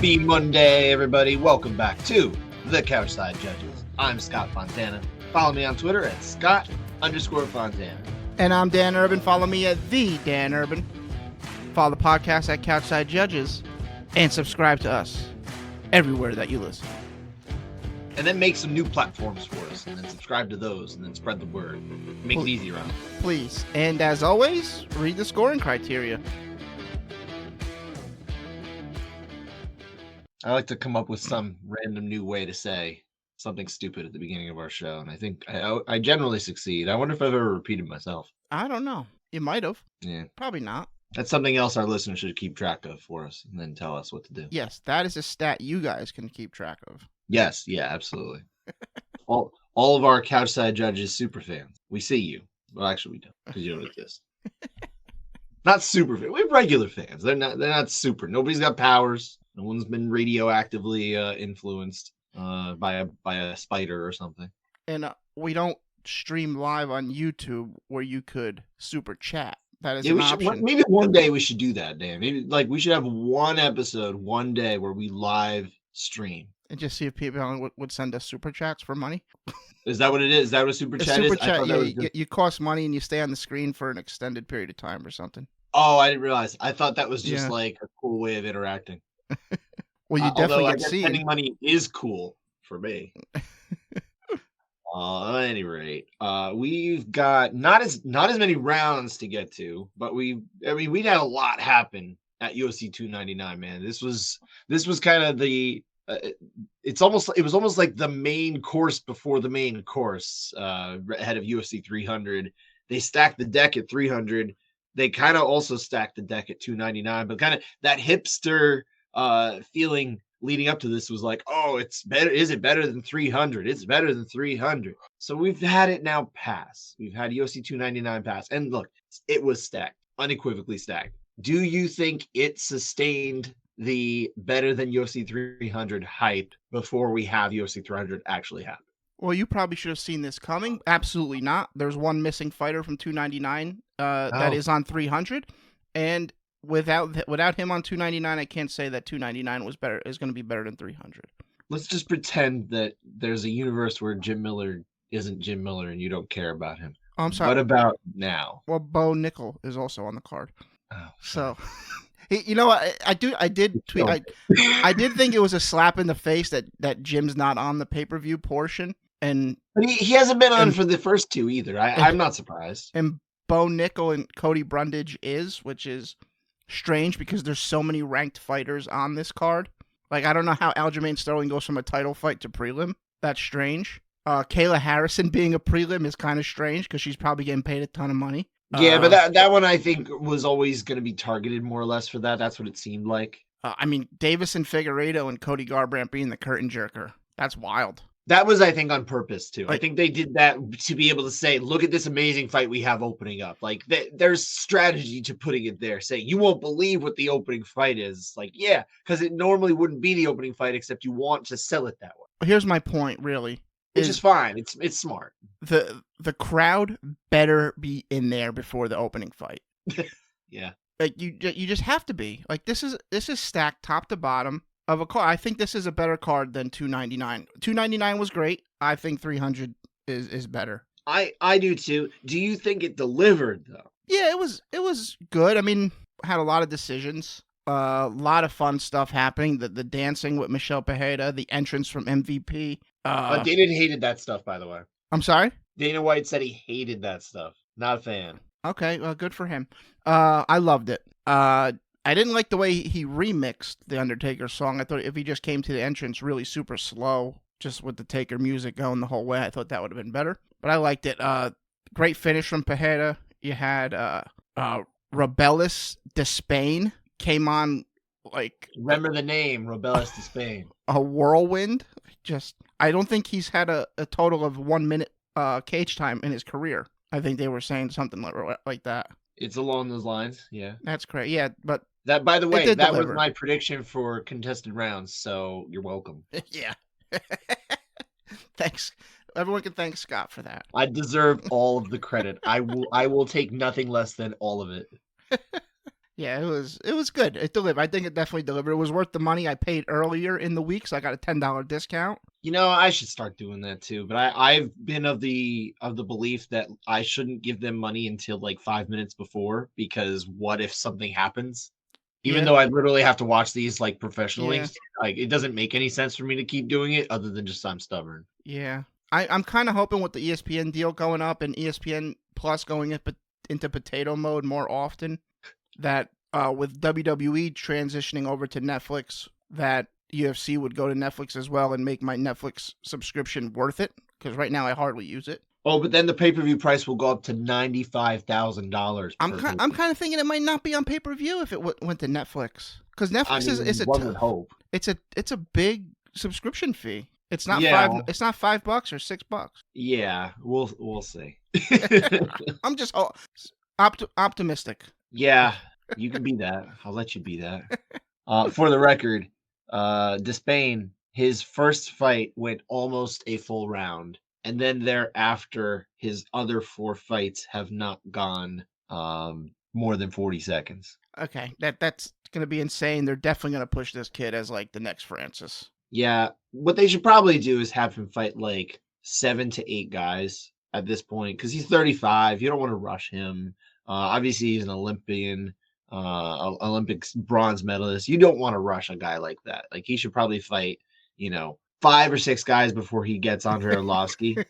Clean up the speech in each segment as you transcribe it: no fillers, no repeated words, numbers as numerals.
Happy Monday, everybody. Welcome back to the Couchside Judges. I'm Scott Fontana. Follow me on Twitter at Scott_Fontana. And I'm Dan Urban. Follow me at the Dan Urban. Follow the podcast at Couchside Judges. And subscribe to us everywhere that you listen. And then make some new platforms for us. And then subscribe to those. And then spread the word. Make it easy around. Please. And as always, read the scoring criteria. I like to come up with some random new way to say something stupid at the beginning of our show. And I think I generally succeed. I wonder if I've ever repeated myself. I don't know. You might have. Yeah. Probably not. That's something else our listeners should keep track of for us and then tell us what to do. Yes, that is a stat you guys can keep track of. Yes, yeah, absolutely. all of our Couchside Judges super fans. We see you. Well, actually, we don't, because you don't exist. Not super fans. We have regular fans. They're not super. Nobody's got powers. No one's been radioactively influenced by a spider or something. And we don't stream live on YouTube where you could super chat. That is an option. Maybe one day we should do that, Dan. Maybe we should have one episode one day where we live stream. And just see if people would send us super chats for money. Is that what it is? Is that what a super chat is? Chat, yeah, you cost money and you stay on the screen for an extended period of time or something. Oh, I didn't realize. I thought that was just like a cool way of interacting. Well, you definitely get seen. Spending money is cool for me. At any rate, we've got not as many rounds to get to, but we had a lot happen at UFC 299. Man, this was kind of the it was almost like the main course before the main course ahead of UFC 300. They stacked the deck at 300. They kind of also stacked the deck at 299, but kind of that hipster feeling leading up to this was like, oh, it's better. Is it better than 300? It's better than 300. So we've had it now pass. We've had UFC 299 pass. And look, it was stacked, unequivocally stacked. Do you think it sustained the better than UFC 300 hype before we have UFC 300 actually happen? Well, you probably should have seen this coming. Absolutely not. There's one missing fighter from 299 that is on 300. And without him on 299, I can't say that 299 is going to be better than 300. Let's just pretend that there's a universe where Jim Miller isn't Jim Miller and you don't care about him. Oh, I'm sorry. What about now? Well, Bo Nickel is also on the card. Oh, so you know what? I did tweet. I did think it was a slap in the face that Jim's not on the pay-per-view portion. But he hasn't been on for the first two either. I'm not surprised. And Bo Nickel and Cody Brundage which is strange because there's so many ranked fighters on this card. Like, I don't know how Aljamain Sterling goes from a title fight to prelim. That's strange. Kayla Harrison being a prelim is kind of strange because she's probably getting paid a ton of money. Yeah, but that one I think was always going to be targeted more or less for that. That's what it seemed like. I mean, Davis and Figueiredo and Cody Garbrandt being the curtain jerker. That's wild. That was, I think, on purpose, too. I think they did that to be able to say, look at this amazing fight we have opening up. Like, there's strategy to putting it there, saying, you won't believe what the opening fight is. Like, yeah, because it normally wouldn't be the opening fight, except you want to sell it that way. Here's my point, really. Which is fine. It's smart. The crowd better be in there before the opening fight. Yeah. Like, you just have to be. Like, this is stacked top to bottom of a card. I think this is a better card than 299. 299 was great. I think 300 is better. I do too. Do you think it delivered though? Yeah, it was good. I mean, had a lot of decisions. A lot of fun stuff happening. The dancing with Michelle Pereira, the entrance from MVP. Dana hated that stuff, by the way. I'm sorry? Dana White said he hated that stuff. Not a fan. Okay, well, good for him. I loved it. I didn't like the way he remixed the Undertaker song. I thought if he just came to the entrance really super slow, just with the Taker music going the whole way, I thought that would have been better. But I liked it. Great finish from Pereira. You had Robelis Despain came on like... Remember the name, Robelis Despain. A whirlwind. I don't think he's had a total of 1 minute cage time in his career. I think they were saying something like that. It's along those lines, yeah. That's correct, yeah, but... That, by the way, that was my prediction for contested rounds, so you're welcome. Yeah. Thanks. Everyone can thank Scott for that. I deserve all of the credit. I will take nothing less than all of it. Yeah, it was good. It delivered. I think it definitely delivered. It was worth the money I paid earlier in the week, so I got a $10 discount. You know, I should start doing that too. But I've been of the belief that I shouldn't give them money until like 5 minutes before, because what if something happens? Even Yeah, though I literally have to watch these like professionally, yeah, like it doesn't make any sense for me to keep doing it other than just I'm stubborn. yeah. I'm kind of hoping with the ESPN deal going up and ESPN Plus going into potato mode more often, that with WWE transitioning over to Netflix, that UFC would go to Netflix as well and make my Netflix subscription worth it. Because right now I hardly use it. Oh, but then the pay-per-view price will go up to $95,000 per pay. I'm kind of thinking it might not be on pay per view if it went to Netflix, because I Netflix is mean, one would hope. it's a big subscription fee. Yeah, It's not $5 or $6. yeah, we'll see. I'm just optimistic. Yeah, you can be that. I'll let you be that. For the record, Despain, his first fight went almost a full round, and then thereafter, his other 4 fights have not gone more than 40 seconds. Okay, that's gonna be insane. They're definitely gonna push this kid as like the next Francis. Yeah, what they should probably do is have him fight like 7 to 8 guys at this point, because he's 35. You don't want to rush him. Obviously, he's an Olympian, Olympics bronze medalist. You don't want to rush a guy like that. Like he should probably fight, 5 or 6 guys before he gets Andre Arlovsky.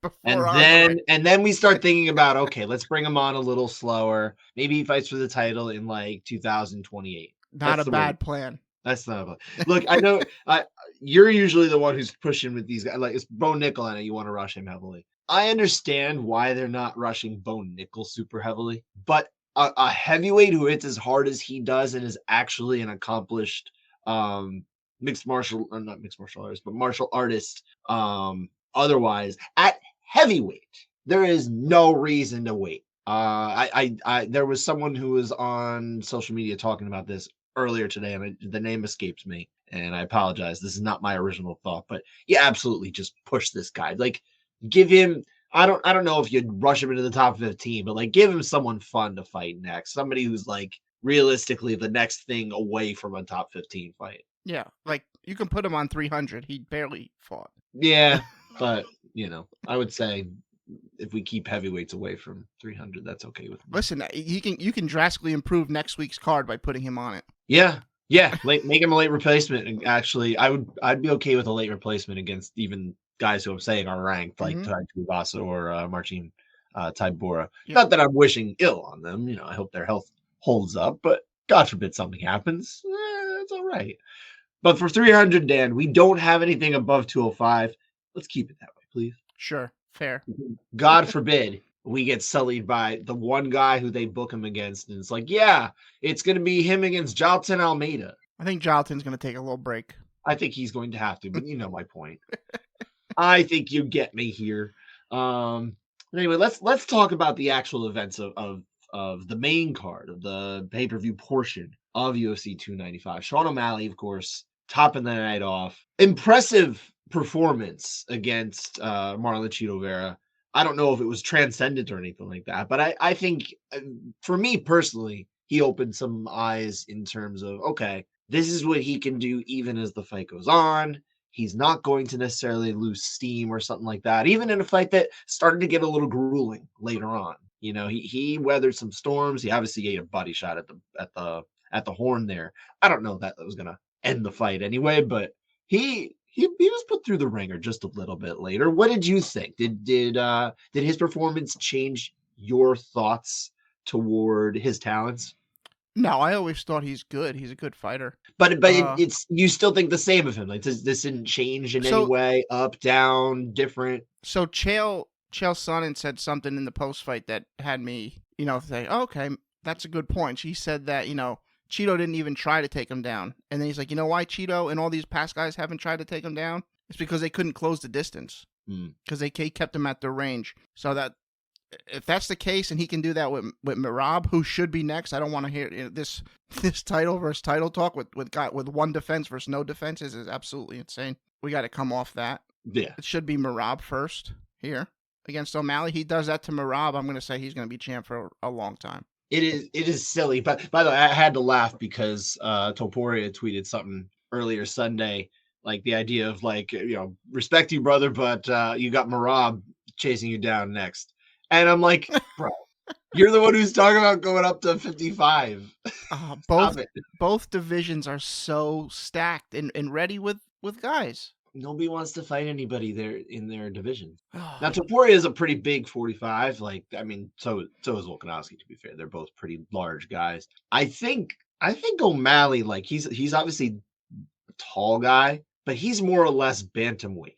Before And Andre, then we start thinking about, okay, let's bring him on a little slower. Maybe he fights for the title in like 2028. not That's a the way. bad plan. That's not a look. I know you're usually the one who's pushing with these guys. Like it's Bo Nickel, I know you want to rush him heavily. I understand why they're not rushing Bo Nickel super heavily, but a heavyweight who hits as hard as he does and is actually an accomplished not mixed martial artist, but martial artist. Otherwise, at heavyweight, there is no reason to wait. There was someone who was on social media talking about this earlier today, and the name escapes me, and I apologize. This is not my original thought, but yeah, absolutely, just push this guy. Like, give him. I don't know if you'd rush him into the top 15, but like, give him someone fun to fight next. Somebody who's like realistically the next thing away from a top 15 fight. Yeah, like you can put him on 300. He barely fought. Yeah, but I would say if we keep heavyweights away from 300, that's okay with me. Listen, you can drastically improve next week's card by putting him on it. Yeah, make him a late replacement. And actually, I'd be okay with a late replacement against even guys who I'm saying are ranked, like Tai Tuivasa or Marcin Tybura. Yeah. Not that I'm wishing ill on them. I hope their health holds up, but God forbid something happens. It's all right. But for 300, Dan, we don't have anything above 205. Let's keep it that way, please. Sure, fair. God forbid we get sullied by the one guy who they book him against. And it's like, yeah, it's going to be him against Jailton Almeida. I think Jailton's going to take a little break. I think he's going to have to, but you know my point. I think you get me here. Anyway, let's talk about the actual events of the main card, of the pay-per-view portion of UFC 295. Sean O'Malley, of course, topping the night off. Impressive performance against Marlon Vera. I don't know if it was transcendent or anything like that, but I think for me personally, he opened some eyes in terms of, okay, this is what he can do even as the fight goes on. He's not going to necessarily lose steam or something like that, even in a fight that started to get a little grueling later on. He weathered some storms. He obviously ate a body shot at the horn there. I don't know if that was gonna end the fight anyway, but he was put through the ringer just a little bit later. What did you think? Did his performance change your thoughts toward his talents? No, I always thought he's good. He's a good fighter. But it's you still think the same of him. Like this didn't change in any way, up, down, different. So Chael Sonnen said something in the post fight that had me, say, oh, okay, that's a good point. He said that, Cheeto didn't even try to take him down. And then he's like, you know why Cheeto and all these past guys haven't tried to take him down? It's because they couldn't close the distance. Because they kept him at their range. So that if that's the case and he can do that with Merab, who should be next, I don't want to hear this title versus title talk with one defense versus no defenses is absolutely insane. We got to come off that. Yeah. It should be Merab first here against O'Malley. He does that to Merab, I'm going to say he's going to be champ for a long time. It is silly. But by the way, I had to laugh because Topuria tweeted something earlier Sunday, like the idea of like, respect you, brother, but you got Marab chasing you down next. And I'm like, bro, you're the one who's talking about going up to 55. Both Stop it. both divisions are so stacked and ready with guys. Nobody wants to fight anybody there in their division. Now Oh, Topuria is a pretty big 45. Like, I mean, so is Volkanovski, to be fair. They're both pretty large guys. I think O'Malley, like, he's obviously a tall guy, but he's more or less bantamweight.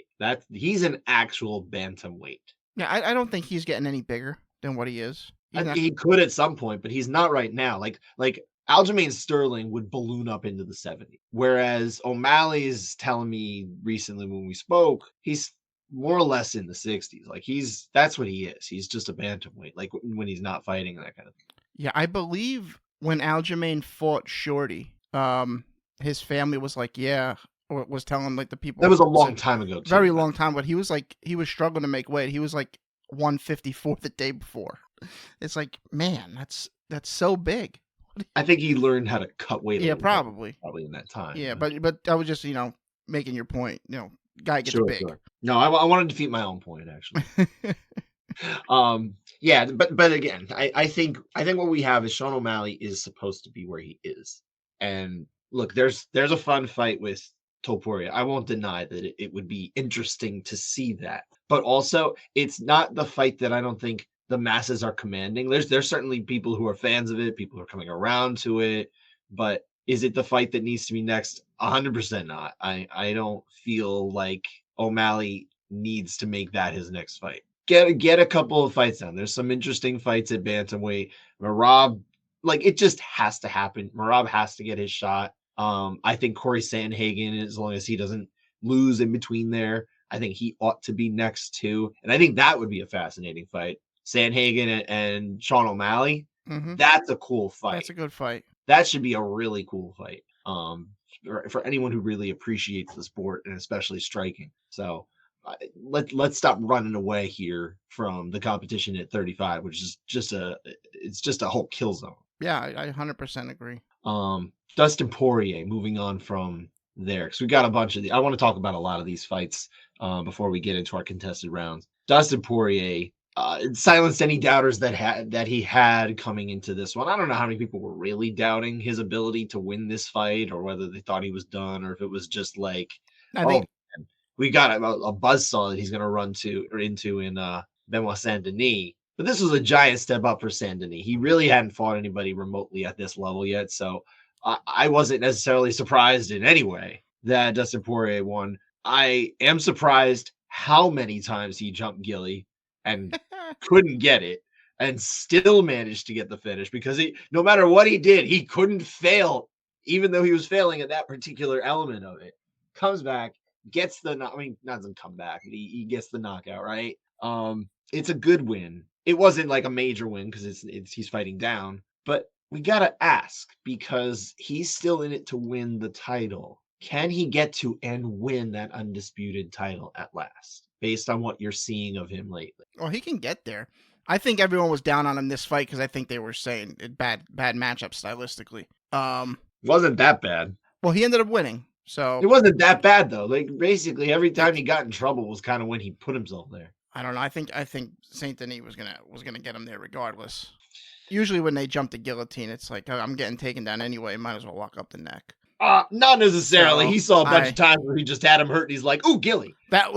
He's an actual bantamweight. yeah, I don't think he's getting any bigger than what he is. He's not. He could at some point, but he's not right now. Like Aljamain Sterling would balloon up into the 70s, whereas O'Malley's telling me recently when we spoke, he's more or less in the 60s. Like that's what he is. He's just a bantamweight. Like when he's not fighting and that kind of thing. Yeah, I believe when Aljamain fought Shorty, his family was like, yeah, or was telling like the people That was a long time ago. Too, very long time, but he was struggling to make weight. He was like 154 the day before. It's like, man, that's so big. I think he learned how to cut weight. Yeah, probably in that time. Yeah, but I was just making your point. Guy gets big. Sure. No, I want to defeat my own point actually. Yeah, but again, I think what we have is Sean O'Malley is supposed to be where he is, and look, there's a fun fight with Topuria. I won't deny that it would be interesting to see that, but also it's not the fight that I don't think the masses are commanding. There's certainly people who are fans of it, people who are coming around to it, but is it the fight that needs to be next? 100% not. I don't feel like O'Malley needs to make that his next fight. Get a couple of fights down. There's some interesting fights at bantamweight. Marab, like, it just has to happen. Marab has to get his shot. I think Corey Sandhagen, as long as he doesn't lose in between there, I think he ought to be next too. And I think that would be a fascinating fight. Sandhagen and Sean O'Malley. Mm-hmm. That's a cool fight. That's a good fight. That should be a really cool fight. For anyone who really appreciates the sport and especially striking. So let's stop running away here from the competition at 35, which is just a whole kill zone. Yeah, I 100% agree. Dustin Poirier, moving on from there, because we got a bunch of I want to talk about a lot of these fights before we get into our contested rounds. Dustin Poirier silenced any doubters that he had coming into this one. I don't know how many people were really doubting his ability to win this fight, or whether they thought he was done, or if it was just like, we got a buzzsaw that he's going to run into in Benoit Saint-Denis. But this was a giant step up for Saint-Denis. He really hadn't fought anybody remotely at this level yet, so I wasn't necessarily surprised in any way that Dustin Poirier won. I am surprised how many times he jumped Gilly and couldn't get it, and still managed to get the finish, because no matter what he did, he couldn't fail, even though he was failing at that particular element of it. Comes back, gets doesn't come back, but he gets the knockout, right? It's a good win. It wasn't like a major win because he's fighting down, but we gotta ask, because he's still in it to win the title. Can he get to and win that undisputed title at last, based on what you're seeing of him lately? Well, he can get there. I think everyone was down on him this fight because I think they were saying it bad matchup stylistically. Wasn't that bad. Well, he ended up winning, so it wasn't that bad though. Like, basically every time he got in trouble was kind of when he put himself there. I don't know. I think Saint Denis was gonna get him there regardless. Usually when they jump the guillotine, it's like, I'm getting taken down anyway. Might as well lock up the neck. Not necessarily. So, he saw a bunch of times where he just had him hurt, and he's like, "Ooh, Gilly." That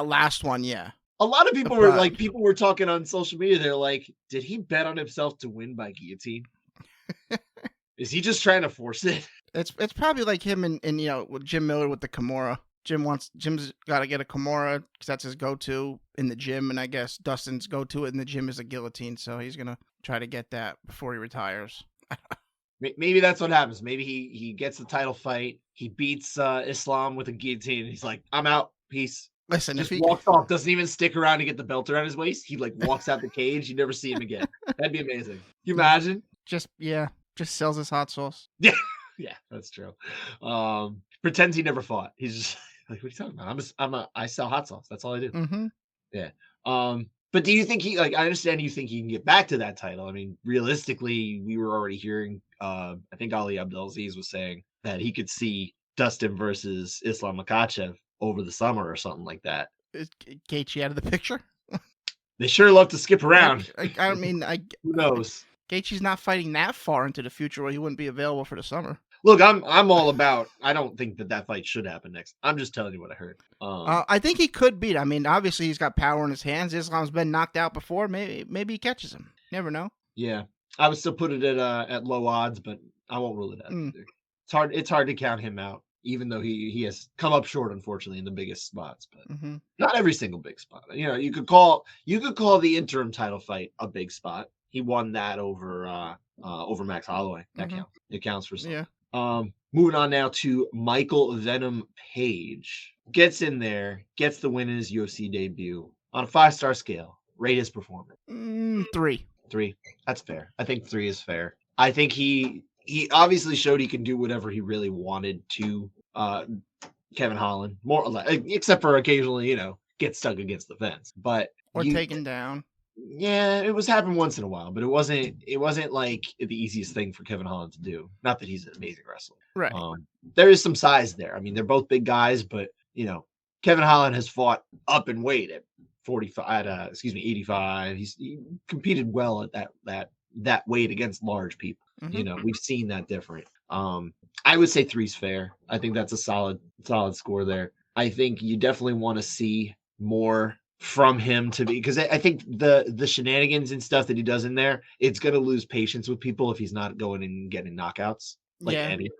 last one, yeah. A lot of people were talking on social media. They're like, "Did he bet on himself to win by guillotine? Is he just trying to force it?" It's probably like him and with Jim Miller with the Kimura. Jim's got to get a Kimura because that's his go-to in the gym, and I guess Dustin's go-to in the gym is a guillotine, so he's gonna try to get that before he retires. Maybe that's what happens. Maybe he gets the title fight. He beats Islam with a guillotine. And he's like, "I'm out. Peace." Listen, just walks off. Doesn't even stick around to get the belt around his waist. He walks out the cage. You never see him again. That'd be amazing. Can you imagine? Just sells his hot sauce. Yeah, yeah, that's true. Pretends he never fought. He's just like, "What are you talking about? I sell hot sauce. That's all I do." Mm-hmm. Yeah. But do you think I understand you think he can get back to that title. I mean, realistically, we were already hearing, I think Ali Abdelaziz was saying that he could see Dustin versus Islam Makhachev over the summer or something like that. Is Gaethje out of the picture? They sure love to skip around. I mean, Who knows? Gaethje's not fighting that far into the future where he wouldn't be available for the summer. Look, I'm all about. I don't think that fight should happen next. I'm just telling you what I heard. I think he could beat. I mean, obviously he's got power in his hands. Islam's been knocked out before. Maybe he catches him. Never know. Yeah, I would still put it at low odds, but I won't rule it out. It's hard to count him out, even though he has come up short, unfortunately, in the biggest spots. But not every single big spot. You know, you could call the interim title fight a big spot. He won that over Max Holloway. That counts. It counts for something. Yeah. Moving on now to Michael Venom Page. Gets in there, gets the win in his UFC debut on a 5-star scale. Rate his performance. 3. 3. That's fair. I think 3 is fair. I think he obviously showed he can do whatever he really wanted to. Kevin Holland, more or less, except for occasionally, get stuck against the fence, or taken down. Yeah, it was happened once in a while, but it wasn't like the easiest thing for Kevin Holland to do. Not that he's an amazing wrestler. Right. There is some size there. I mean, they're both big guys, but Kevin Holland has fought up in weight at 85. He competed well at that weight against large people. We've seen that different. I would say 3's fair. I think that's a solid score there. I think you definitely want to see more from him because I think the shenanigans and stuff that he does in there, it's going to lose patience with people if he's not going and getting knockouts like Eddie.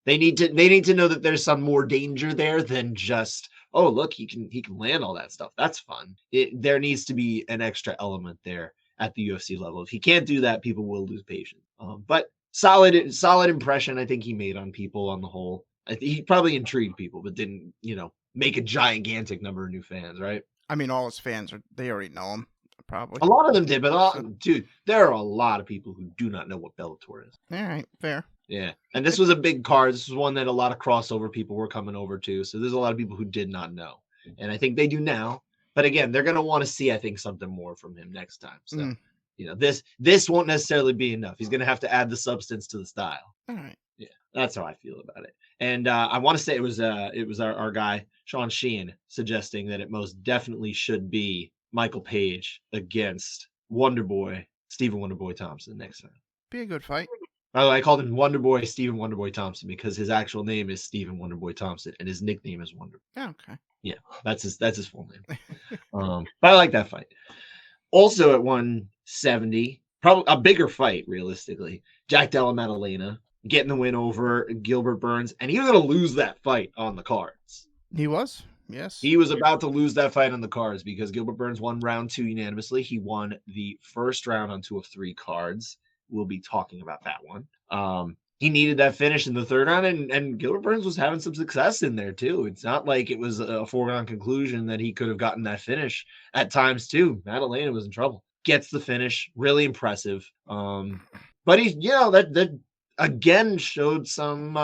They need to know that there's some more danger there than just, oh, look, he can land all that stuff. That's fun. There needs to be an extra element there at the UFC level. If he can't do that, people will lose patience. But solid impression I think he made on people on the whole. I think he probably intrigued people, but didn't, make a gigantic number of new fans, right? I mean, all his fans they already know him, probably. A lot of them did, but dude, there are a lot of people who do not know what Bellator is. All right, fair. Yeah, and this was a big card. This was one that a lot of crossover people were coming over to. So there's a lot of people who did not know, and I think they do now. But again, they're going to want to see, I think, something more from him next time. So this won't necessarily be enough. He's going to have to add the substance to the style. All right. Yeah, that's how I feel about it. And I want to say it was our guy Sean Sheehan suggesting that it most definitely should be Michael Page against Stephen Wonderboy Thompson next time. Be a good fight. By the way, I called him Wonderboy Stephen Wonderboy Thompson because his actual name is Stephen Wonderboy Thompson and his nickname is Wonder. Oh, okay. Yeah, that's his full name. But I like that fight. Also at 170, probably a bigger fight realistically. Jack Della Maddalena getting the win over Gilbert Burns, and he was going to lose that fight on the cards. He was, yes. He was about to lose that fight on the cards because Gilbert Burns won round 2 unanimously. He won the first round on 2 of 3 cards. We'll be talking about that one. He needed that finish in the 3rd round, and Gilbert Burns was having some success in there too. It's not like it was a foregone conclusion that he could have gotten that finish at times too. Maddalena was in trouble. Gets the finish, really impressive. But he, that again showed some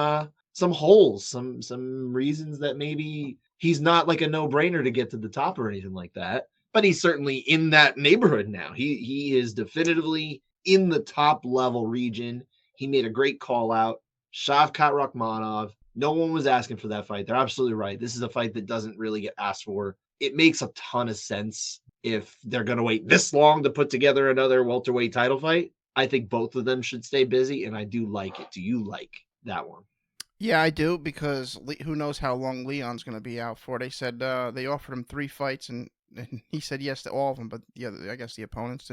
holes, some reasons that maybe he's not like a no-brainer to get to the top or anything like that. But he's certainly in that neighborhood now. He is definitively in the top level region. He made a great call out. Shavkat Rakhmonov. No one was asking for that fight. They're absolutely right. This is a fight that doesn't really get asked for. It makes a ton of sense if they're going to wait this long to put together another welterweight title fight. I think both of them should stay busy, and I do like it. Do you like that one? Yeah, I do, because who knows how long Leon's going to be out for. They said they offered him 3 fights, and he said yes to all of them, but I guess the opponents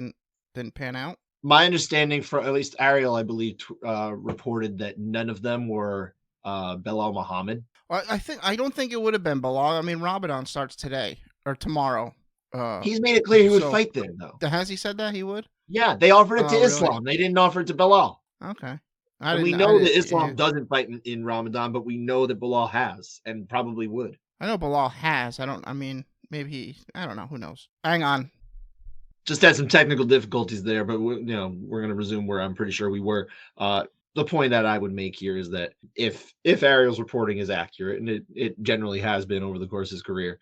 didn't pan out. My understanding, for at least Ariel, I believe, reported that none of them were Belal Muhammad. I don't think it would have been Belal. I mean, Ramadan starts today or tomorrow. He's made it clear he would fight then, though. Has he said that he would? Yeah, they offered it to Islam. Really? They didn't offer it to Belal. Okay. We know that Islam doesn't fight in Ramadan, but we know that Belal has and probably would. I know Belal has. I don't know. Who knows? Hang on. Just had some technical difficulties there, but we're going to resume where I'm pretty sure we were. The point that I would make here is that if Ariel's reporting is accurate, and it generally has been over the course of his career,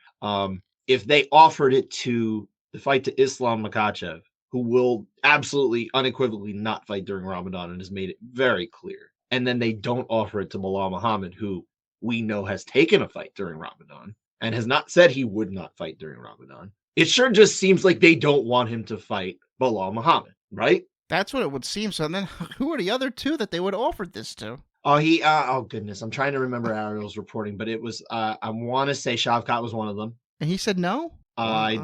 if they offered it to the fight to Islam Makhachev, who will absolutely unequivocally not fight during Ramadan and has made it very clear. And then they don't offer it to Bilal Muhammad, who we know has taken a fight during Ramadan and has not said he would not fight during Ramadan. It sure just seems like they don't want him to fight Bilal Muhammad, right? That's what it would seem. So then, who are the other two that they would have offered this to? Oh, oh goodness, I'm trying to remember Ariel's reporting, but it was I want to say Shavkat was one of them. And he said no. I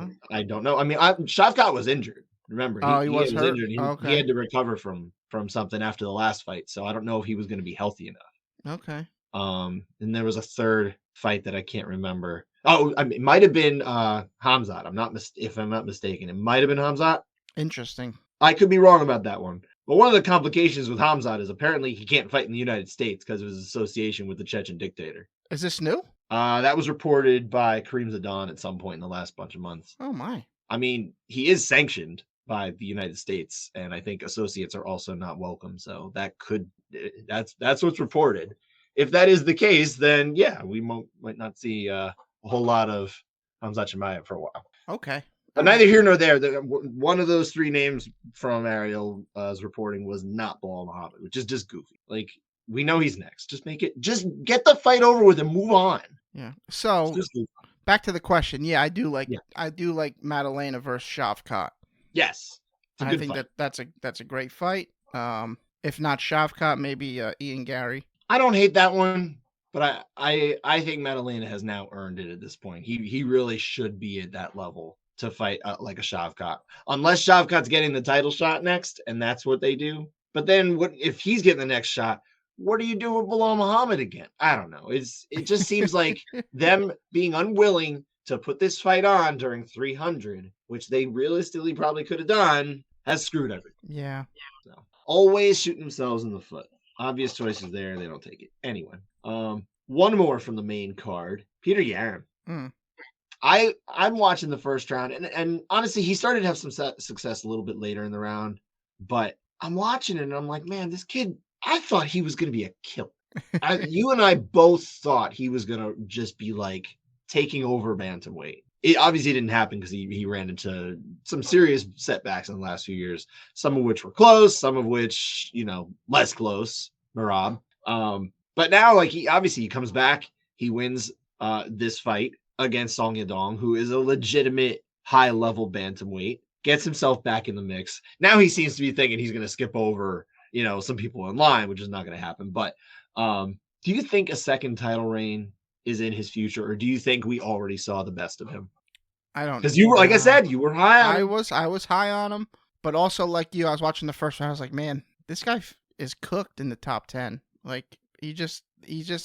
don't know. I mean, Shavkat was injured. Remember, he was hurt? injured. He had to recover from something after the last fight, so I don't know if he was going to be healthy enough. Okay. And there was a third fight that I can't remember. Oh, I mean, it might have been Hamzat. If I'm not mistaken, it might have been Hamzat. Interesting. I could be wrong about that one. But one of the complications with Hamzat is apparently he can't fight in the United States because of his association with the Chechen dictator. Is this new? That was reported by Kareem Zidane at some point in the last bunch of months. Oh my. I mean, he is sanctioned by the United States, and I think associates are also not welcome. So that's what's reported. If that is the case, then yeah, we might not see a whole lot of Hamzat Chimaev for a while. Okay. But neither here nor there. One of those three names from Ariel's reporting was not Bilal Muhammad, which is just goofy. Like, we know he's next. Just get the fight over with and move on. Yeah. So back to the question. Yeah, I do like Madalena versus Shavkat. Yes. I think that's a great fight. If not Shavkat, maybe Ian Gary. I don't hate that one, but I think Madalena has now earned it at this point. He really should be at that level to fight like a Shavkat, unless Shavkat's getting the title shot next, and that's what they do. But then, what if he's getting the next shot? What do you do with Bilal Muhammad again? I don't know. It just seems like them being unwilling to put this fight on during 300, which they realistically probably could have done, has screwed everything. Yeah. So always shooting themselves in the foot. Obvious choices there. They don't take it. Anyway, one more from the main card. Peter Yan. I'm watching the first round, and honestly, he started to have some success a little bit later in the round, but I'm watching it and I'm like, man, this kid, I thought he was going to be a killer. You and I both thought he was going to just be like taking over bantamweight. It obviously didn't happen because he ran into some serious setbacks in the last few years, some of which were close, some of which, less close, Marab. But now, like, he comes back, he wins this fight against Song Yadong, who is a legitimate high-level bantamweight, gets himself back in the mix. Now he seems to be thinking he's going to skip over, some people in line, which is not going to happen. But do you think a second title reign is in his future, or do you think we already saw the best of him? I don't. Because you were, like I said, you were high on him. I was high on him, but also like you, I was watching the first round. I was like, man, this guy is cooked in the top 10. Like he's just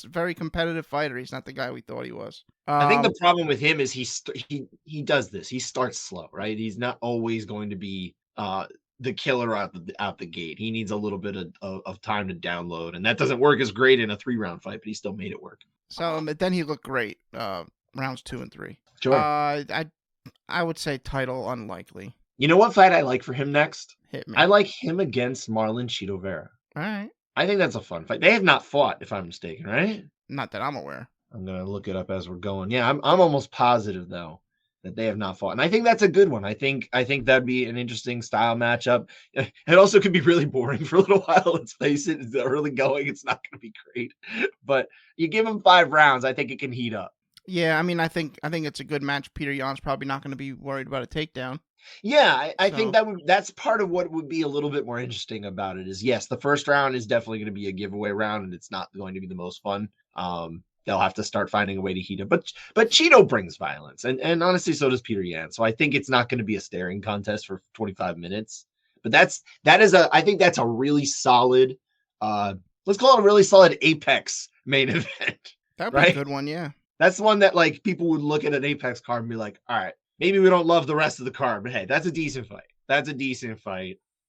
a very competitive fighter. He's not the guy we thought he was. I think the problem with him is he does this. He starts slow, right? He's not always going to be the killer out the gate. He needs a little bit of time to download, and that doesn't work as great in a 3-round fight, but he still made it work. So then he looked great rounds 2 and 3. Sure. I would say title unlikely. You know what fight I like for him next? Hit me. I like him against Marlon Vera. All right. I think that's a fun fight. They have not fought, if I'm mistaken, right? Not that I'm aware. I'm gonna look it up as we're going. Yeah, I'm almost positive though that they have not fought, and I think that's a good one. I think that'd be an interesting style matchup. It also could be really boring for a little while. Let's face it, it's early going. It's not going to be great, but you give him 5 rounds, I think it can heat up. Yeah, I mean, I think it's a good match. Peter Yan's probably not going to be worried about a takedown. Yeah, I think that's part of what would be a little bit more interesting about it is, yes, the first round is definitely going to be a giveaway round, and it's not going to be the most fun. They'll have to start finding a way to heat it. But Cheeto brings violence, and honestly, so does Peter Yan. So I think it's not going to be a staring contest for 25 minutes. But I think that's a really solid, let's call it a really solid Apex main event. That'd be a good one, yeah. That's one that like people would look at an Apex card and be like, all right, maybe we don't love the rest of the card, but hey, that's a decent fight.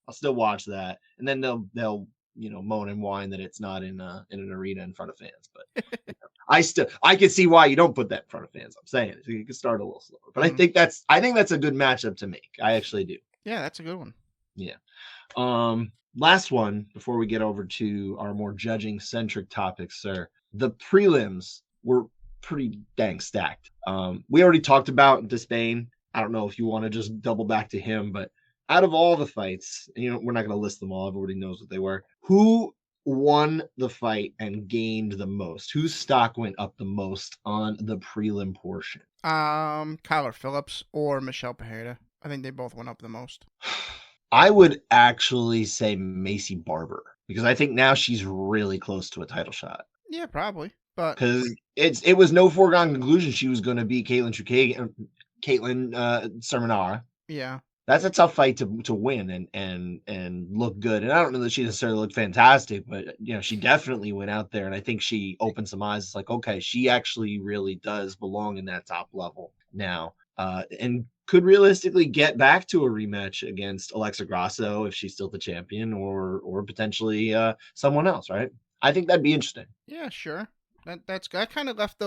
I'll still watch that. And then they'll moan and whine that it's not in an arena in front of fans. But I can see why you don't put that in front of fans. I'm saying you can start a little slower. But I think that's a good matchup to make. I actually do. Yeah, that's a good one. Yeah. Last one before we get over to our more judging centric topics, sir. The prelims were pretty dang stacked. We already talked about Despain I don't know if you want to just double back to him, but out of all the fights, we're not going to list them all. Everybody knows what they were. Who won the fight and gained the most? Whose stock went up the most on the prelim portion? Kyler Phillips or Michelle Pereira. I think they both went up the most. I would actually say Macy Barber because I think now she's really close to a title shot. Yeah, probably. But because it was no foregone conclusion she was going to beat Caitlin Sermonara. Yeah, that's a tough fight to win and look good. And I don't know that she necessarily looked fantastic, but she definitely went out there, and I think she opened some eyes. It's like, okay, she actually really does belong in that top level now, and could realistically get back to a rematch against Alexa Grasso if she's still the champion, or potentially someone else, right? I think that'd be interesting. Yeah, sure. I kind of left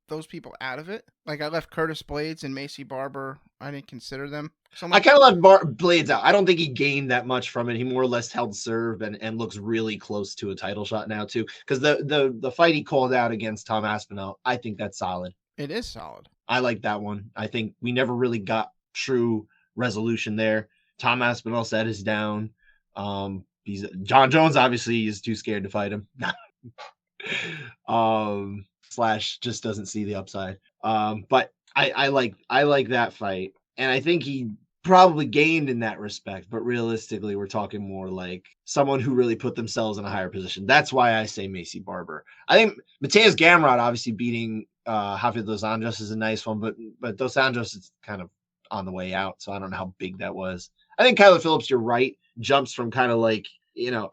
those people out of it. Like I left Curtis Blades and Macy Barber. I didn't consider them. I kind of left Blades out. I don't think he gained that much from it. He more or less held serve and looks really close to a title shot now too. Because the fight he called out against Tom Aspinall, I think that's solid. It is solid. I like that one. I think we never really got true resolution there. Tom Aspinall said is down. John Jones obviously is too scared to fight him. Slash just doesn't see the upside. But I like that fight, and I think he probably gained in that respect. But realistically, we're talking more like someone who really put themselves in a higher position. That's why I say Macy Barber. I think Mateus Gamrot obviously beating Rafael dos Anjos is a nice one, but dos Anjos is kind of on the way out, so I don't know how big that was. I think Kyler Phillips, you're right, jumps from kind of like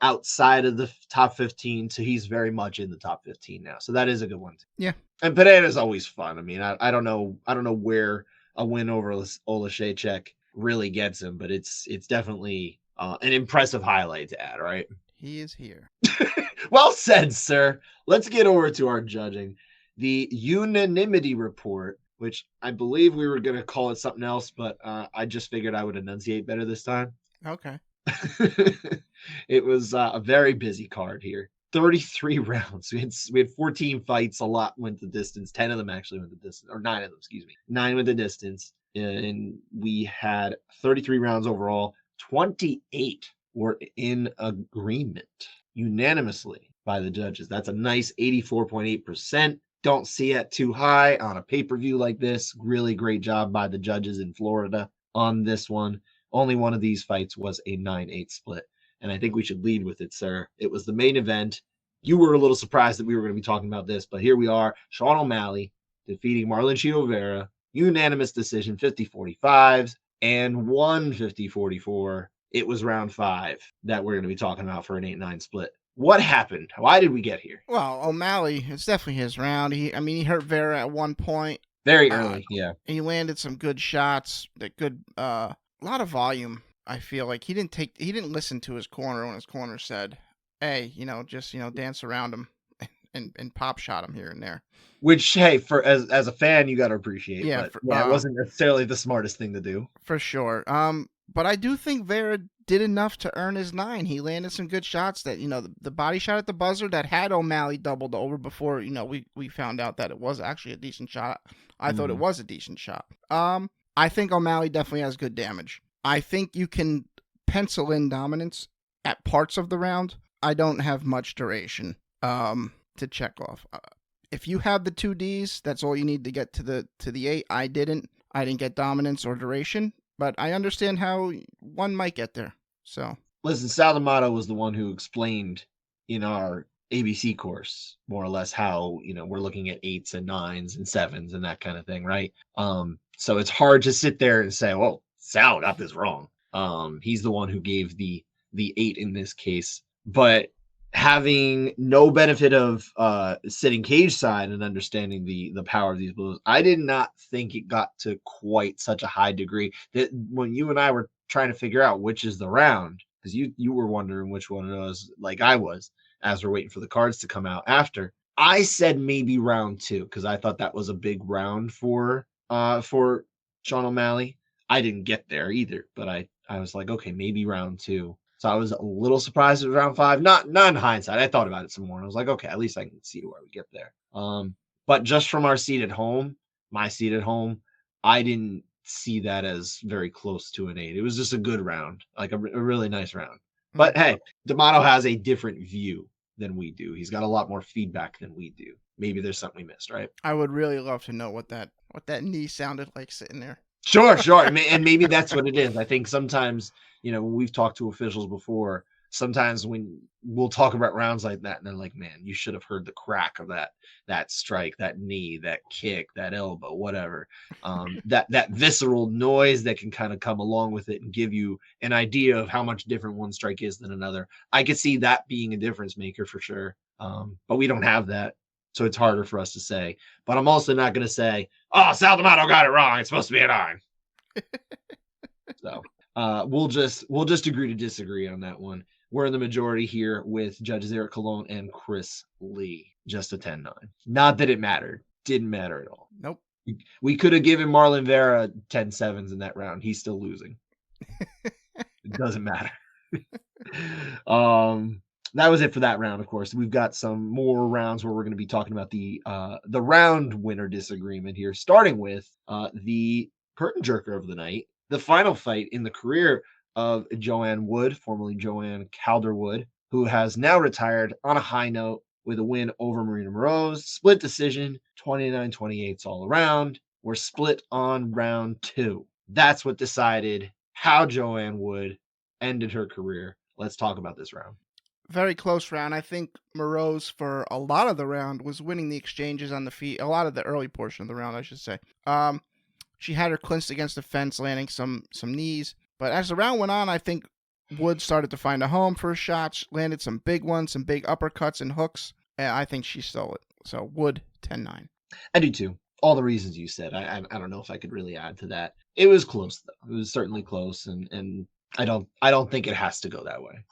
outside of the top 15 to he's very much in the top 15 now. So that is a good one. Yeah. And Pereira is always fun. I mean, I don't know where a win over Olashechek really gets him, but it's definitely an impressive highlight to add, right? He is here. Well said, sir. Let's get over to our judging. The unanimity report, which I believe we were going to call it something else, but I just figured I would enunciate better this time. Okay. It was a very busy card here. 33 rounds. We had 14 fights. A lot went the distance. 10 of them actually went the distance, or 9 of them, excuse me. 9 went the distance. And we had 33 rounds overall. 28 were in agreement unanimously by the judges. That's a nice 84.8%. Don't see it too high on a pay-per-view like this. Really great job by the judges in Florida on this one. Only one of these fights was a 9-8 split. And I think we should lead with it, sir. It was the main event. You were a little surprised that we were going to be talking about this, but here we are. Sean O'Malley defeating Marlon Vera. Unanimous decision, 50-45, and 150-44. It was round 5 that we're going to be talking about for an 8-9 split. What happened? Why did we get here? Well, O'Malley, it's definitely his round. He hurt Vera at one point. Very early, yeah. He landed some good shots, a lot of volume. I feel like he didn't listen to his corner when his corner said, hey, just dance around him and pop shot him here and there. Which, hey, for as a fan, you got to appreciate. Yeah, it wasn't necessarily the smartest thing to do. For sure. But I do think Vera did enough to earn his 9. He landed some good shots that, the body shot at the buzzer that had O'Malley doubled over before, we found out that it was actually a decent shot. I thought it was a decent shot. I think O'Malley definitely has good damage. I think you can pencil in dominance at parts of the round. I don't have much duration to check off. If you have the 2 Ds, that's all you need to get to the 8. I didn't get dominance or duration, but I understand how one might get there. So listen, Sal D'Amato was the one who explained in our ABC course more or less how we're looking at 8s and 9s and 7s and that kind of thing, right? So it's hard to sit there and say, well, Sal got this wrong. He's the one who gave the 8 in this case, but having no benefit of sitting cage side and understanding the power of these blows, I did not think it got to quite such a high degree that when you and I were trying to figure out which is the round, because you were wondering which one it was, like I was, as we're waiting for the cards to come out after. I said maybe round 2 because I thought that was a big round for Sean O'Malley. I didn't get there either, but I was like, okay, maybe round 2. So I was a little surprised it was round 5. Not in hindsight. I thought about it some more, and I was like, okay, at least I can see where we get there. But just from our seat at home, my seat at home, I didn't see that as very close to an 8. It was just a good round, like a really nice round. But hey, D'Amato has a different view than we do. He's got a lot more feedback than we do. Maybe there's something we missed, right? I would really love to know what that knee sounded like sitting there. Sure. And maybe that's what it is. I think sometimes, when we've talked to officials before, sometimes when we'll talk about rounds like that, and they're like, man, you should have heard the crack of that strike, that knee, that kick, that elbow, whatever. That visceral noise that can kind of come along with it and give you an idea of how much different one strike is than another. I could see that being a difference maker for sure. But we don't have that. So it's harder for us to say. But I'm also not going to say, oh, Sal D'Amato got it wrong. It's supposed to be a 9. So we'll just agree to disagree on that one. We're in the majority here with judges Eric Colon and Chris Lee. Just a 10-9. Not that it mattered. Didn't matter at all. Nope. We could have given Marlon Vera 10-7s in that round. He's still losing. It doesn't matter. That was it for that round, of course. We've got some more rounds where we're going to be talking about the round winner disagreement here, starting with the curtain jerker of the night, the final fight in the career of Joanne Wood, formerly Joanne Calderwood, who has now retired on a high note with a win over Marina Moroz. Split decision, 29-28 all around. We're split on round 2. That's what decided how Joanne Wood ended her career. Let's talk about this round. Very close round. I think Moroz, for a lot of the round, was winning the exchanges on the feet. A lot of the early portion of the round, I should say. She had her clinched against the fence, landing some knees. But as the round went on, I think Wood started to find a home for her shots, landed some big ones, some big uppercuts and hooks. And I think she stole it. So Wood, 10-9. I do too. All the reasons you said. I don't know if I could really add to that. It was close, though. It was certainly close, and I don't think it has to go that way.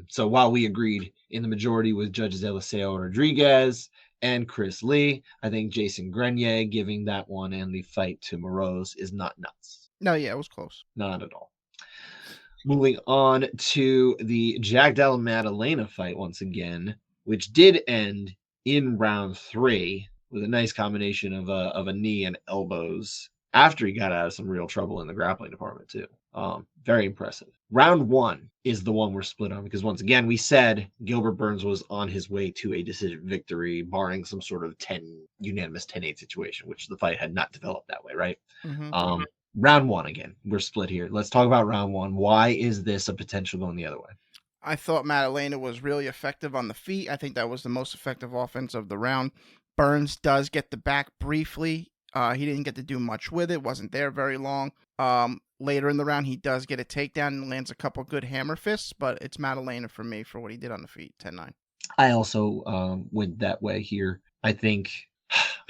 So while we agreed in the majority with judges Eliseo Rodriguez and Chris Lee, I think Jason Grenier giving that one and the fight to Moroz is not nuts. No, yeah, it was close. Not at all. Moving on to the Jack Della Maddalena fight once again, which did end in round 3 with a nice combination of a knee and elbows after he got out of some real trouble in the grappling department too. Very impressive. Round 1 is the one we're split on because once again, we said Gilbert Burns was on his way to a decision victory, barring some sort of unanimous 10-8 situation, which the fight had not developed that way, right? Mm-hmm. Round 1 again. We're split here. Let's talk about round 1. Why is this a potential going the other way? I thought Maddalena was really effective on the feet. I think that was the most effective offense of the round. Burns does get the back briefly. He didn't get to do much with it. Wasn't there very long. Later in the round, he does get a takedown and lands a couple good hammer fists, but it's Maddalena for me for what he did on the feet, 10-9. I also went that way here. I think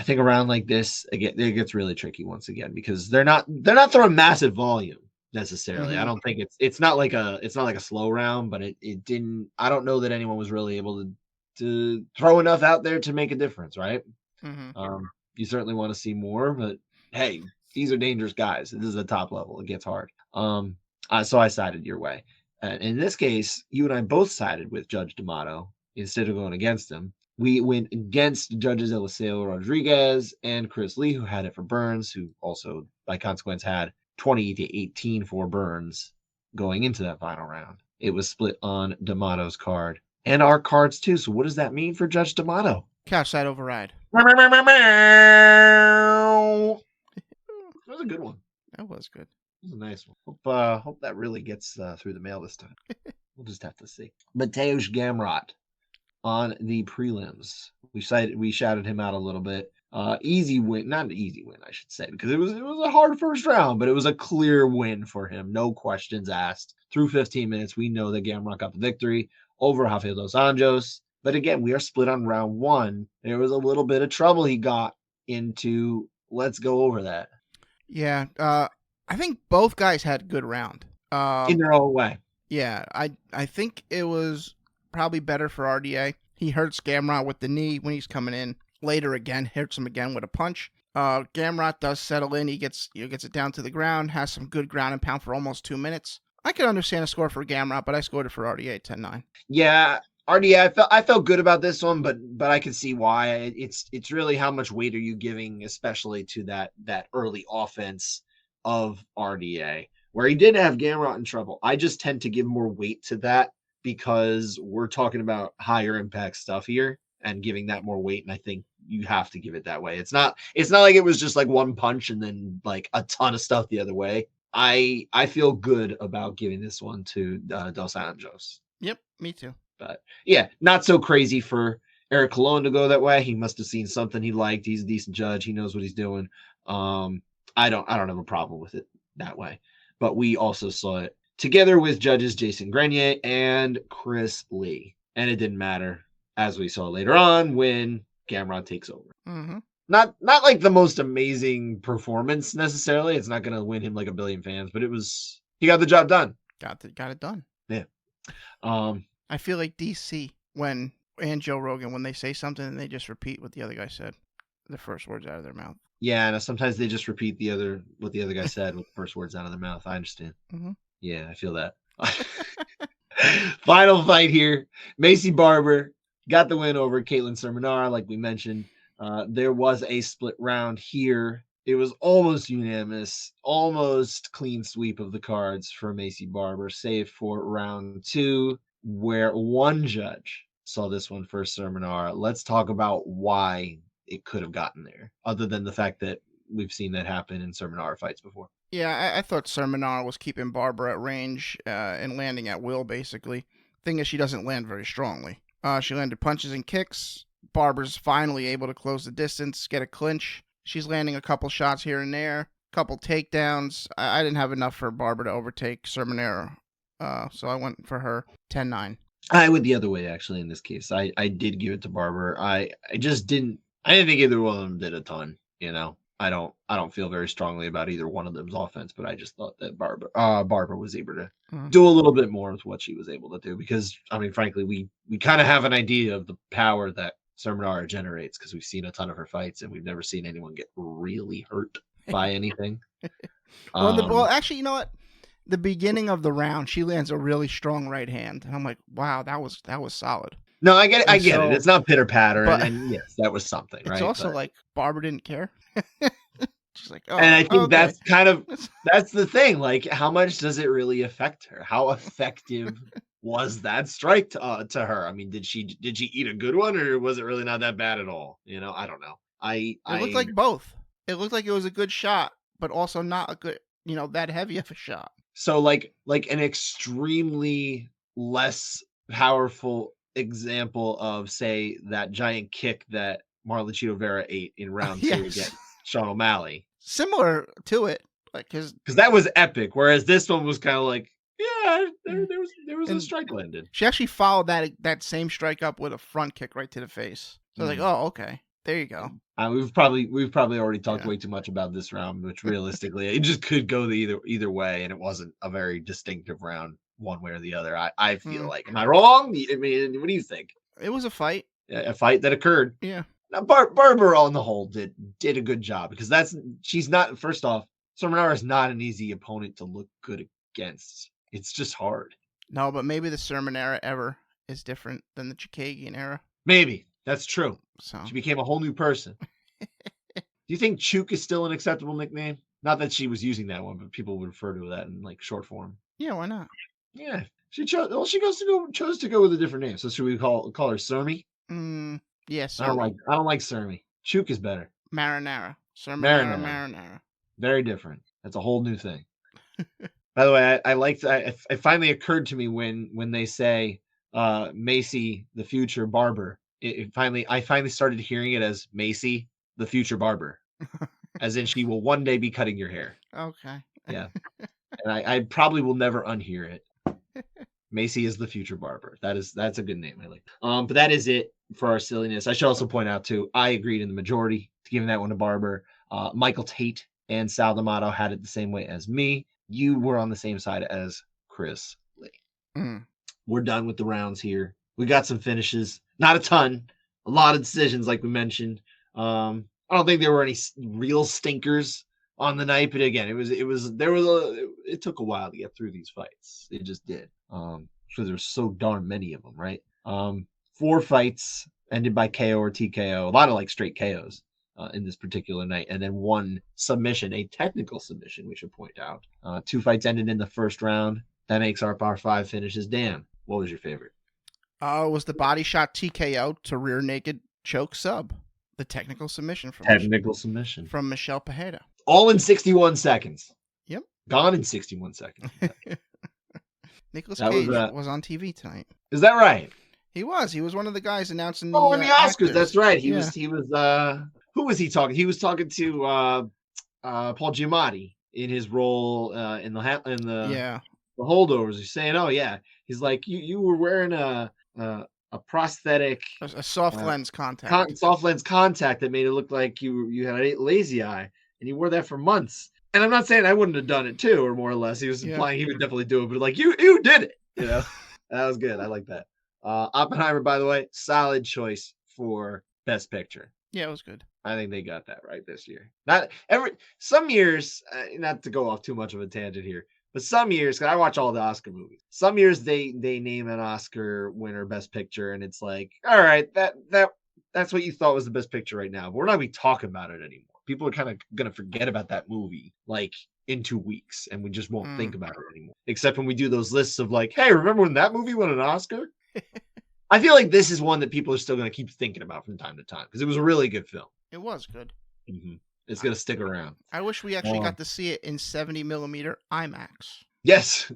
around like this, again, it gets really tricky once again because they're not throwing massive volume necessarily. Mm-hmm. I don't think it's not like a slow round, but it didn't. I don't know that anyone was really able to throw enough out there to make a difference, right? Mm-hmm. You certainly want to see more, but hey, these are dangerous guys. This is a top level. It gets hard. So I sided your way. In this case, you and I both sided with Judge D'Amato instead of going against him. We went against judges Eliseo Rodriguez and Chris Lee, who had it for Burns, who also, by consequence, had 20-18 for Burns going into that final round. It was split on D'Amato's card and our cards too. So what does that mean for Judge D'Amato? Couchside override. That was a good one. That was good. It was a nice one. Hope that really gets through the mail this time. We'll just have to see. Mateusz Gamrot on the prelims. We shouted him out a little bit. Easy win, not an easy win, I should say, because it was a hard first round, but it was a clear win for him. No questions asked. Through 15 minutes, we know that Gamrot got the victory over Rafael dos Anjos. But again, we are split on round 1. There was a little bit of trouble he got into. Let's go over that. Yeah, I think both guys had good round. In their own way. Yeah, I think it was probably better for RDA. He hurts Gamrot with the knee when he's coming in. Later again, hits him again with a punch. Gamrot does settle in. He gets it down to the ground, has some good ground and pound for almost 2 minutes. I could understand a score for Gamrot, but I scored it for RDA 10-9. Yeah, RDA, I felt good about this one, but I can see why. It's really how much weight are you giving, especially to that early offense of RDA, where he did have Gamrot in trouble. I just tend to give more weight to that because we're talking about higher impact stuff here and giving that more weight. And I think you have to give it that way. It's not like it was just like one punch and then like a ton of stuff the other way. I feel good about giving this one to Dos Anjos. Yep, me too. But yeah, not so crazy for Eric Colon to go that way. He must have seen something he liked. He's a decent judge. He knows what he's doing. I don't have a problem with it that way. But we also saw it together with judges Jason Grenier and Chris Lee. And it didn't matter, as we saw later on when Gamrot takes over. Mm-hmm. Not like the most amazing performance necessarily. It's not going to win him like a billion fans, but he got the job done. Got it done. Yeah. I feel like DC and Joe Rogan, when they say something and they just repeat what the other guy said, the first words out of their mouth. Yeah, and sometimes they just repeat what the other guy said with the first words out of their mouth. I understand. Mm-hmm. Yeah, I feel that. Final fight here. Macy Barber got the win over Caitlin Sermonar, like we mentioned. There was a split round here. It was almost unanimous, almost clean sweep of the cards for Macy Barber, save for round 2, where one judge saw this one for Sermonar. Let's talk about why it could have gotten there, other than the fact that we've seen that happen in Sermonar fights before. Yeah, I thought Sermonar was keeping Barber at range and landing at will, basically. Thing is, she doesn't land very strongly. She landed punches and kicks. Barber's finally able to close the distance, get a clinch. She's landing a couple shots here and there, couple takedowns. I didn't have enough for Barber to overtake Sermonar, so I went for her 10-9. I went the other way, actually, in this case. I did give it to Barber. I just didn't think either one of them did a ton, you know. I don't feel very strongly about either one of them's offense, but I just thought that Barber was able to do a little bit more with what she was able to do because, I mean, frankly, we kind of have an idea of the power that Sermonar generates because we've seen a ton of her fights and we've never seen anyone get really hurt by anything. Well, actually, you know what? The beginning of the round, she lands a really strong right hand, and I'm like, wow, that was solid. No, I get it. It's not pitter patter, and yes, that was something. It's right? also like Barber didn't care. She's like, oh, and I think okay. that's the thing. Like, how much does it really affect her? How effective was that strike to her? I mean, did she eat a good one, or was it really not that bad at all? You know, I don't know. It looked like both. It looked like it was a good shot, but also not a good, that heavy of a shot. So like an extremely less powerful example of, say, that giant kick that Marlon Vera ate in round 2 against Sean O'Malley. Similar to it, like because that was epic. Whereas this one was kind of like, yeah, there was a strike landed. She actually followed that same strike up with a front kick right to the face. So like, oh, okay, there you go. We've probably already talked way too much about this round, which realistically it just could go either way, and it wasn't a very distinctive round one way or the other. I feel like, am I wrong? I mean, what do you think? It was a fight. A fight that occurred. Yeah. Now, Barber on the whole did a good job because she's not. First off, Sermonar is not an easy opponent to look good against. It's just hard. No, but maybe the Sermonar era is different than the Chikagian era. Maybe that's true. So she became a whole new person. Do you think Chook is still an acceptable nickname? Not that she was using that one, but people would refer to that in like short form. Yeah, why not? Yeah, she chose. Well, she chose to go with a different name. So should we call her Sermi? Yes. I don't like Sermi. Chook is better. Marinara. Marinara. Very different. That's a whole new thing. By the way, it finally occurred to me when they say Macy the future barber. I finally started hearing it as Macy the future barber, as in she will one day be cutting your hair. Okay. Yeah, and I probably will never unhear it. Macy is the future barber. That's a good name. I like. But that is it for our silliness. I should also point out too, I agreed in the majority to giving that one to Barber. Michael Tate and Sal D'Amato had it the same way as me. You were on the same side as Chris Lee. We're done with the rounds here. We got some finishes, not a ton, a lot of decisions like we mentioned. I don't think there were any real stinkers on the night, but again, it took a while to get through these fights. It just did. So there's so darn many of them, right? 4 fights ended by KO or TKO. A lot of like straight KOs in this particular night, and then 1 submission, a technical submission, we should point out. 2 fights ended in the first round. That makes our Power 5 finishes. Dan, what was your favorite? It was the body shot TKO to rear naked choke sub. The technical submission from Submission from Michelle Pajeda. All in 61 seconds. Yep. Gone in 61 seconds. Nicolas Cage was on TV tonight. Is that right? He was. He was one of the guys announcing the in the Oscars. Actors. That's right. He was. Who was he talking? He was talking to Paul Giamatti in his role in the holdovers. He's saying, "Oh yeah," he's like, "You were wearing a prosthetic, a soft lens contact, soft lens contact that made it look like you had a lazy eye, and you wore that for months." And I'm not saying I wouldn't have done it too, or more or less. He was implying he would definitely do it, but like you did it. That was good. I like that. Oppenheimer, by the way, solid choice for Best Picture. Yeah, it was good. I think they got that right this year. Some years, not to go off too much of a tangent here, but some years, because I watch all the Oscar movies, some years they name an Oscar winner Best Picture, and it's like, all right, that's what you thought was the Best Picture right now, but we're not going to be talking about it anymore. People are kind of going to forget about that movie like in 2 weeks, and we just won't think about it anymore. Except when we do those lists of like, hey, remember when that movie won an Oscar? I feel like this is one that people are still going to keep thinking about from time to time because it was a really good film. It was good. Mm-hmm. It's going to stick around. I wish we actually got to see it in 70mm IMAX. Yes.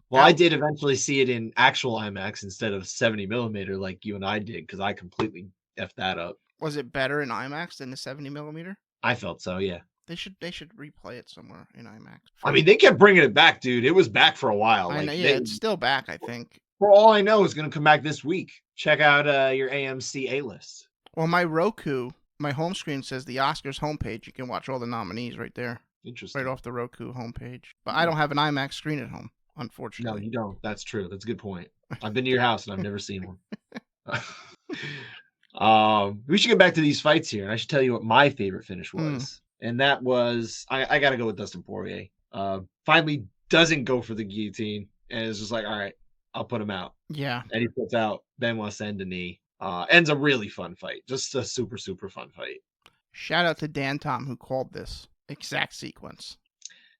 Well, I did eventually see it in actual IMAX instead of 70mm like you and I did because I completely effed that up. Was it better in IMAX than the 70mm? I felt so, yeah. They should replay it somewhere in IMAX. I mean, they kept bringing it back, dude. It was back for a while. I know, it's still back, I think. For all I know, it's going to come back this week. Check out your AMC A-list. Well, my Roku, my home screen says the Oscars homepage. You can watch all the nominees right there. Interesting. Right off the Roku homepage. But I don't have an IMAX screen at home, unfortunately. No, you don't. That's true. That's a good point. I've been to your house and I've never seen one. We should get back to these fights here, and I should tell you what my favorite finish was. And that was, I got to go with Dustin Poirier. Finally doesn't go for the guillotine, and it's just like, all right, I'll put him out. Yeah. And he puts out Benoit Saint-Denis. Ends a really fun fight. Just a super, super fun fight. Shout out to Dan Tom who called this exact sequence.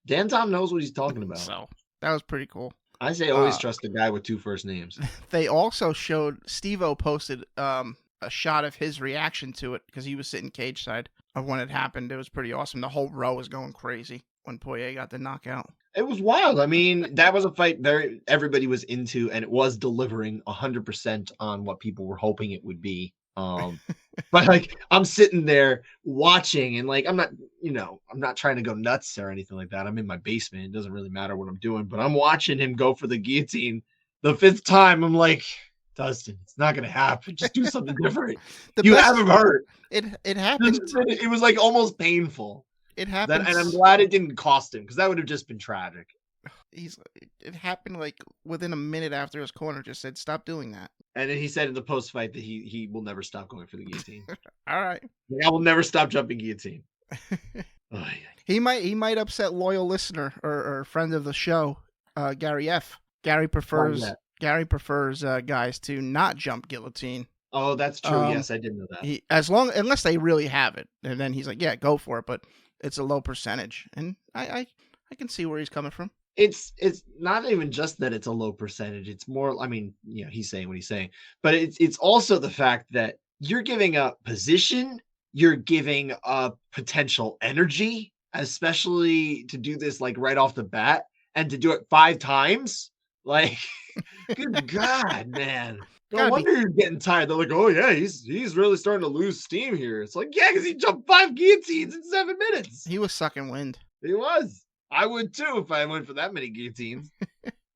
Dan Tom knows what he's talking about. So that was pretty cool. I say always trust a guy with 2 first names. They also showed, Steve-O posted a shot of his reaction to it because he was sitting cage side of when it happened. It was pretty awesome. The whole row was going crazy when Poirier got the knockout. It was wild. I mean, that was a fight everybody was into, and it was delivering 100% on what people were hoping it would be. But like, I'm sitting there watching, and like, I'm not trying to go nuts or anything like that. I'm in my basement. It doesn't really matter what I'm doing, but I'm watching him go for the guillotine the 5th time. I'm like, Dustin, it's not gonna happen. Just do something different. Have him hurt. It happened. It was like almost painful. It happened, and I'm glad it didn't cost him because that would have just been tragic. It happened like within a minute after his corner just said, "Stop doing that." And then he said in the post fight that he will never stop going for the guillotine. All right, I will never stop jumping guillotine. He might upset loyal listener or friend of the show, Gary F. Gary prefers guys to not jump guillotine. Oh, that's true. Yes, I did know that. Unless they really have it, and then he's like, yeah, go for it, but it's a low percentage, and I can see where he's coming from. It's not even just that it's a low percentage. It's more, I mean, he's saying what he's saying, but it's also the fact that you're giving up position, you're giving up potential energy, especially to do this like right off the bat, and to do it 5 times. Like, good God, man. No wonder you're getting tired. They're like, oh yeah, he's really starting to lose steam here. It's like, yeah, because he jumped 5 guillotines in 7 minutes. He was sucking wind. He was. I would too if I went for that many guillotines.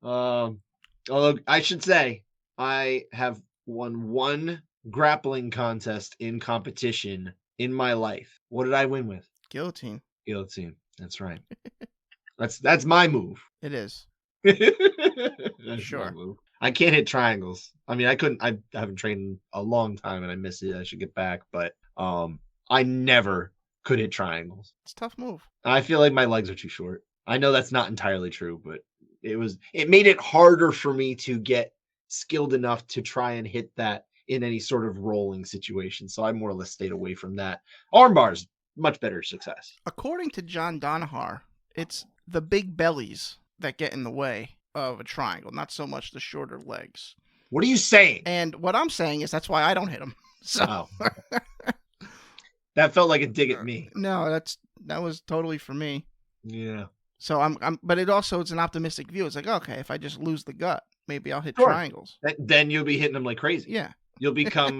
Although I should say, I have won 1 grappling contest in competition in my life. What did I win with? Guillotine. Guillotine. That's right. That's my move. It is. Sure. I can't hit triangles. I mean, I haven't trained in a long time and I miss it. I should get back, but I never could hit triangles. It's a tough move. I feel like my legs are too short. I know that's not entirely true, but it made it harder for me to get skilled enough to try and hit that in any sort of rolling situation. So I more or less stayed away from that. Arm bars, much better success. According to John Donahar, it's the big bellies that get in the way of a triangle, not so much the shorter legs. What are you saying? And what I'm saying is that's why I don't hit them. So that felt like a dig at me. No, that was totally for me. Yeah. So but it's an optimistic view. It's like, okay, if I just lose the gut, maybe I'll hit triangles. Then you'll be hitting them like crazy. Yeah. You'll become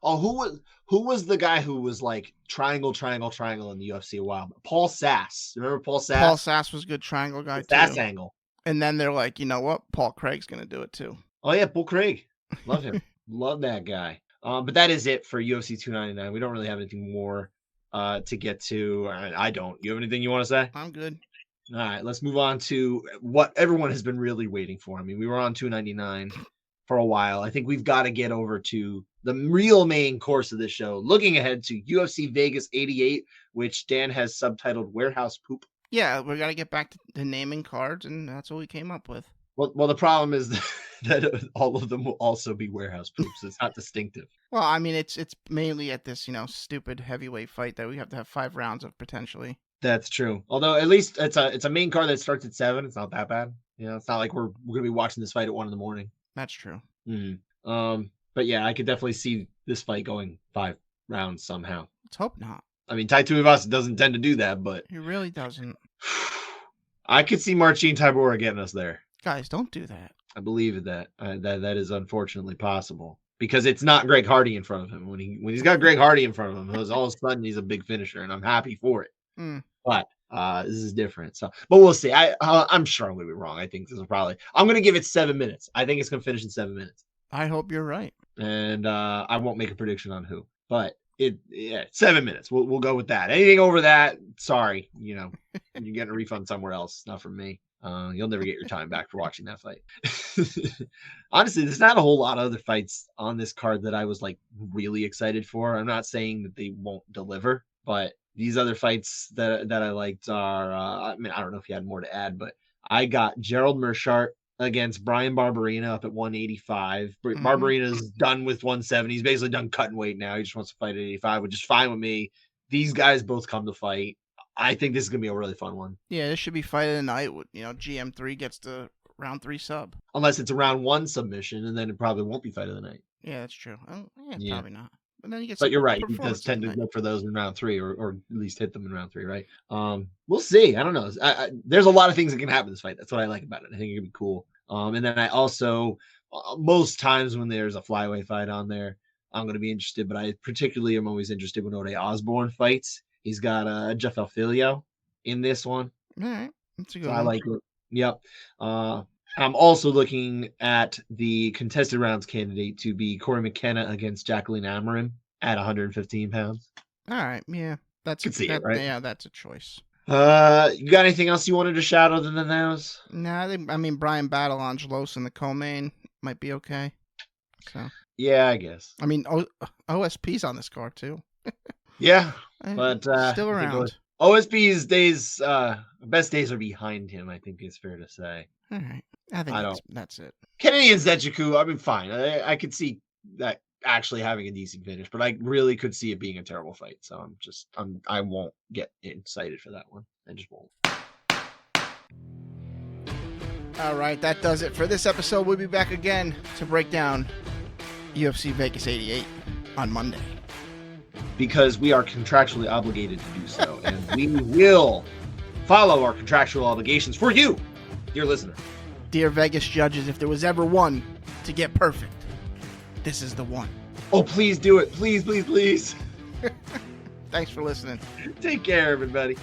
who was the guy who was like triangle in the UFC a while? Paul Sass. Remember Paul Sass? Paul Sass was a good triangle guy too. Sass angle. And then they're like, you know what? Paul Craig's gonna do it too. Oh yeah, Paul Craig. Love him. Love that guy. But that is it for UFC 299. We don't really have anything more to get to. I don't. You have anything you want to say? I'm good. All right, let's move on to what everyone has been really waiting for. I mean, we were on 299 for a while. I think we've got to get over to the real main course of this show, looking ahead to UFC Vegas 88, which Dan has subtitled Warehouse Poop. Yeah, we got to get back to naming cards, and that's what we came up with. Well, the problem is that all of them will also be warehouse poops. It's not distinctive. Well, I mean, it's mainly at this, stupid heavyweight fight that we have to have 5 rounds of potentially. That's true. Although at least it's a main card that starts at 7. It's not that bad. It's not like we're gonna be watching this fight at 1 a.m. That's true. Mm-hmm. But yeah, I could definitely see this fight going 5 rounds somehow. Let's hope not. I mean, Tai Tuivasa doesn't tend to do that, but he really doesn't. I could see Marcin Tybura getting us there. Guys, don't do that. I believe that that is unfortunately possible because it's not Greg Hardy in front of him. When he's got Greg Hardy in front of him, all of a sudden he's a big finisher, and I'm happy for it. But this is different. So, but we'll see. I'm sure I'm going to be wrong. I think this is probably. I'm going to give it 7 minutes. I think it's going to finish in 7 minutes. I hope you're right. And I won't make a prediction on who, but 7 minutes. We'll go with that. Anything over that, sorry, you're getting a refund somewhere else. Not from me. You'll never get your time back for watching that fight. Honestly, there's not a whole lot of other fights on this card that I was like really excited for. I'm not saying that they won't deliver, but these other fights that I liked are, I don't know if you had more to add, but I got Gerald Meerschaert against Brian Barberena up at 185. Barberina's done with 170. He's basically done cutting weight now. He just wants to fight at 85, which is fine with me. These guys both come to fight. I think this is going to be a really fun one. Yeah, this should be fight of the night. GM3 gets the round 3 sub. Unless it's a round 1 submission, and then it probably won't be fight of the night. Yeah, that's true. Probably not. But then you're right. He does tend to look for those in round 3, or at least hit them in round 3, right? We'll see. I don't know. There's a lot of things that can happen in this fight. That's what I like about it. I think it can be cool. And then I also, most times when there's a flyweight fight on there, I'm going to be interested. But I particularly am always interested when Ode Osborne fights. He's got Jeff Alfilio in this one. All right. That's a good one. I like it. Yep. I'm also looking at the contested rounds candidate to be Corey McKenna against Jacqueline Amarim at 115 pounds. All right. Yeah. That's it, right? Yeah, that's a choice. You got anything else you wanted to shout other than those? No, Brian Battle Angelos in the co-main might be okay. So. Yeah, I guess. OSP's on this card too. Yeah, but still around. OSP's days, best days are behind him. I think it's fair to say. All right, I think that's it. Canadian Zechiku, fine. I could see that actually having a decent finish, but I really could see it being a terrible fight. So I won't get excited for that one. I just won't. All right, that does it for this episode. We'll be back again to break down UFC Vegas 88 on Monday. Because we are contractually obligated to do so, and we will follow our contractual obligations for you, dear listener. Dear Vegas judges, if there was ever one to get perfect, this is the one. Oh, please do it. Please, please, please. Thanks for listening. Take care, everybody.